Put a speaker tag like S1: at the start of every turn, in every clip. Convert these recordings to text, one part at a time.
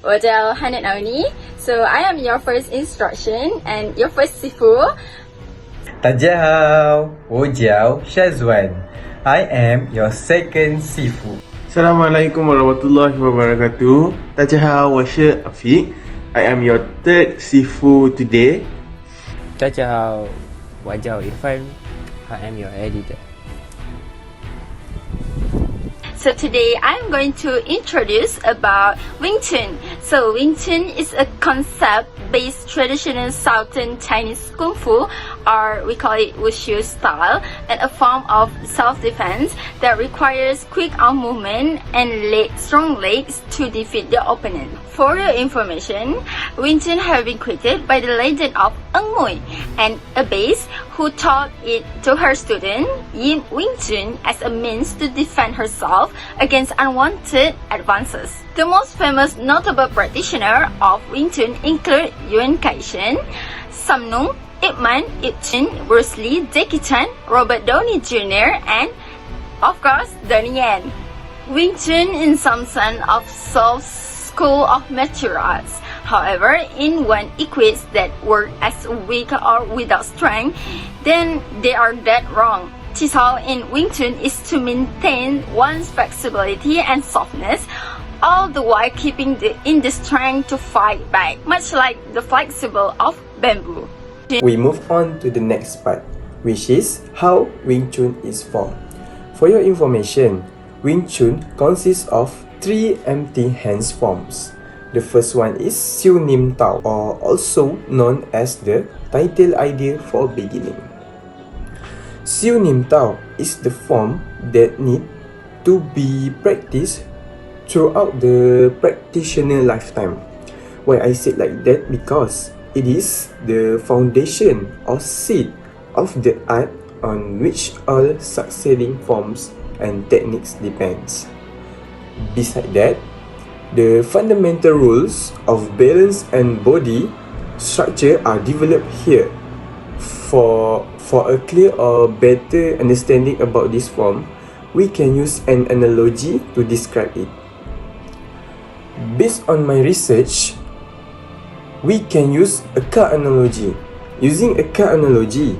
S1: 我叫 Hanat Nauni. So I am your first instruction and your first sifu.
S2: 大家好，我叫 Shazwan. I am your second sifu.
S3: Assalamualaikum warahmatullahi wabarakatuh. 大家好，我是 Afiq. I am your third sifu today.
S4: 大家好，我叫 Irfan. I am your editor.
S1: So today I'm going to introduce about Wing Chun. So Wing Chun is a concept-based traditional Southern Chinese Kung Fu, or we call it Wushu style, and a form of self-defense that requires quick arm movement and strong legs to defeat the opponent. For your information, Wing Chun has been created by the legend of Eng Mui, an abbess who taught it to her student Yim Wing Chun as a means to defend herself against unwanted advances. The most famous notable practitioner of Wing Chun include Yuan Kai-shen, Sam Nung, Ip Man, Ip Chun, Bruce Lee, Jackie Chan, Robert Downey Jr., and of course Donnie Yen. Wing Chun is some sort of school of martial arts. However, in one equates that work as weak or without strength, then they are dead wrong. Chisao in Wing Chun is to maintain one's flexibility and softness, all the while keeping in the strength to fight back, much like the flexible of bamboo.
S2: We move on to the next part, which is how Wing Chun is formed. For your information, Wing Chun consists of 3 empty hands forms. The first one is Siu Nim Tao, or also known as the title idea for beginning. Siu Nim Tao is the form that need to be practiced throughout the practitioner lifetime. Why I said like that? Because it is the foundation or seed of the art on which all succeeding forms and techniques depends. Beside that, the fundamental rules of balance and body structure are developed here. For a clear or better understanding about this form, we can use an analogy to describe it. Based on my research, we can use a car analogy. Using a car analogy,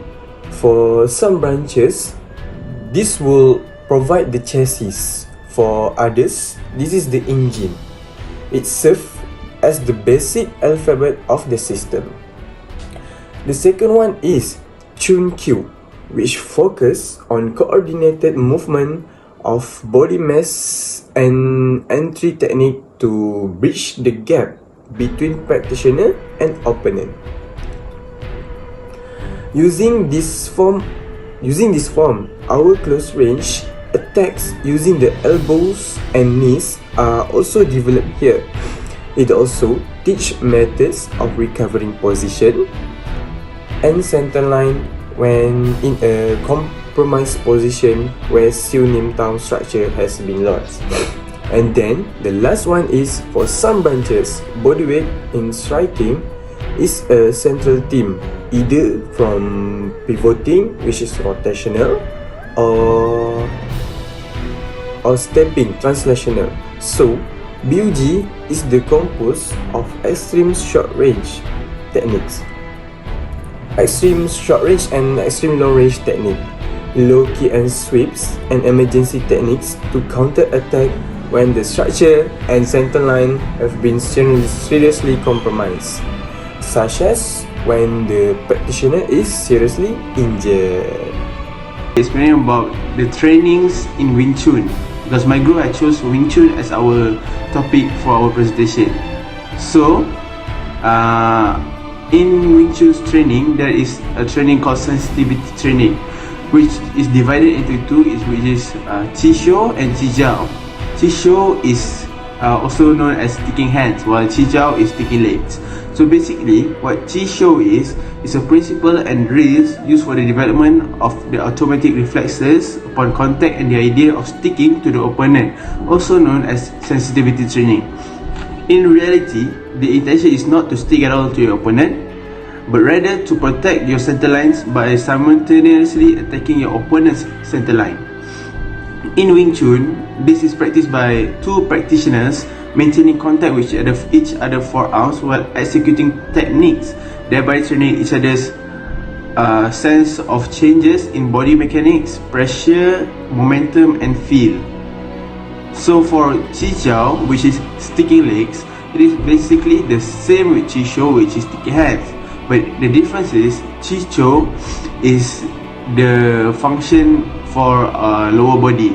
S2: for some branches, this will provide the chassis. For others, this is the engine. It serves as the basic alphabet of the system. The second one is Chun Q, which focus on coordinated movement of body mass and entry technique to bridge the gap between practitioner and opponent. Using this form, our close range attacks using the elbows and knees are also developed here. It also teach methods of recovering position and center line when in a compromised position where Siu Nim Tao structure has been lost. And then the last one is for some branches, bodyweight in striking is a central theme, either from pivoting, which is rotational, or stepping, translational. So, BUG is the composed of extreme short range techniques, extreme short range and extreme long range technique, low key and sweeps, and emergency techniques to counter attack when the structure and center line have been seriously compromised, such as when the practitioner is seriously injured.
S3: Explaining about the trainings in Wing Chun, because my group I chose Wing Chun as our topic for our presentation. So, in Wing Chun's training, there is a training called sensitivity training, which is divided into two, which is Qi Xiu and Qi Jiao. Qi Xiu is also known as sticking hands, while Qi Jiao is sticking legs. So basically, what Qi Xiu is a principle and drills used for the development of the automatic reflexes upon contact and the idea of sticking to the opponent, also known as sensitivity training. In reality, the intention is not to stick at all to your opponent, but rather to protect your center lines by simultaneously attacking your opponent's center line. In Wing Chun, this is practiced by two practitioners maintaining contact with each other forearms while executing techniques, thereby training each other's sense of changes in body mechanics, pressure, momentum, and feel. So for Chi Jiao, which is sticking legs, it is basically the same with Chi Shou, which is sticking hands. But the difference is Chi Chou is the function for lower body.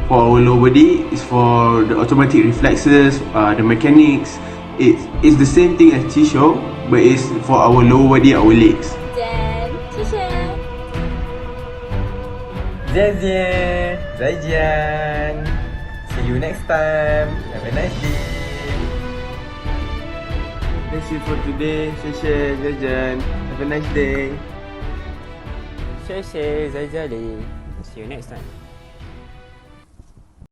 S3: For our lower body, is for the automatic reflexes, the mechanics. It's the same thing as Chi Shou, but it's for our lower body, our legs.
S1: Then, 谢谢。
S2: Zian Zian, Zaijian. See you next time. Have a nice day.
S3: That's it for today. 谢谢 Jajan. Have a nice day.
S4: 谢谢在这里 See you next time